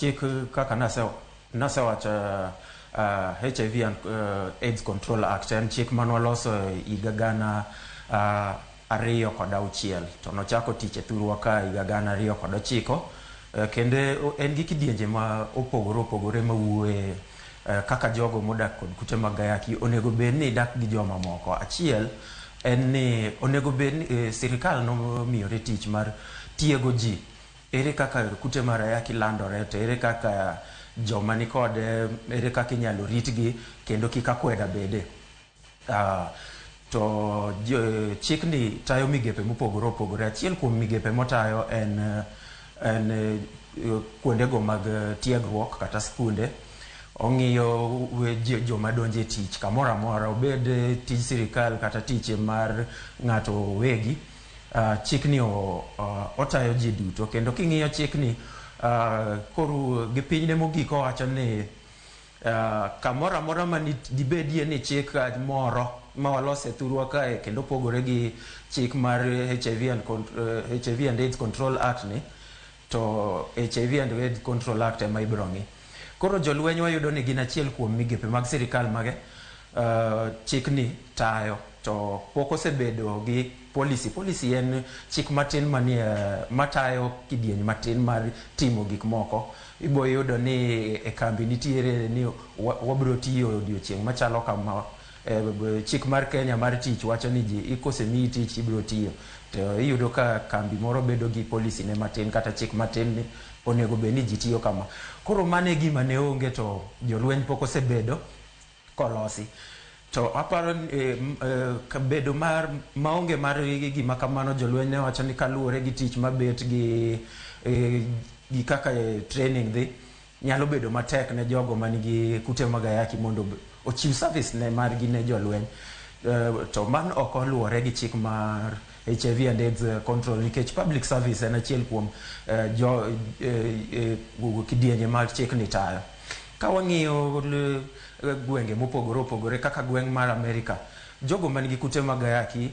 Chik kaka nasewacho HIV and AIDS Control Act en chik manwaloso higa gana 2006 to nochako tich e thurwa ka higa gana 2009 kendo en gi kidienje ma opogore mawuoye kaka jogo modak kod kute mag ayaki onego bed ni dak gi joma moko. Achiel en ni onego bed ni sirikal nomiyore tich mar tiego ji ere kaka kute mar ayaki landore, to ere kaka joma ni kode, ere kaka inyalo ritgi kendo kik akweda bede. To chikni tayo migepe mopogore. Achiel kuom migepe motayo en kuondego mag tiegruok kata skunde. Ong'iyo joma donje tich kamoro amora, obed tij sirikal kata tich mar ng'ato wegi. Chikni otayo ji duto, kendo king'iyo chikni koro gi pinyne mogik owacho ni kamoro amora ma dibedie ni chik moro ma walose thurwa kae kendo pogore gi chik mar HIV and AIDS Control Act ni, to HIV and AIDS Control Act ema ibiro ng'i. Koro jolweny wayudo ni gin achiel kuom migepe mag sirikal mage chikni tayo, to pok osebedo gi policy en chik matin matayo kidieny matin mar timo gik moko. Ibo yudo ni e kambi nitiere ni wabiro tiyo odiochieng' machalo kama. Chik mar Kenya mar tich wacho ni ji kosemiyi tich ibiro tiyo, to iyudo ka kambi moro bedo gi policy ne matin kata chik matin ni onego bed ni ji tiyo kama. Koro mane gima ne onge, to jolweny pok osebedo kolosi. To aparo bedo maonge mar gima kamano, jolweny ne wacho ni kaluwore gi tich mabet gi kaka training dhi, nyalo bedo matek ne jogo manigi kute mag ayaki mondo ochiw service ne margi ne jolweny. To man ok oluwore gi chik mar HIV and AIDS Control, nikech public service en achiel kuom kidienje mar chikni tayo. Ka wang'iyo gwenge mopogore kaka gweng' mar Amerika, jogo manigi kute mag ayaki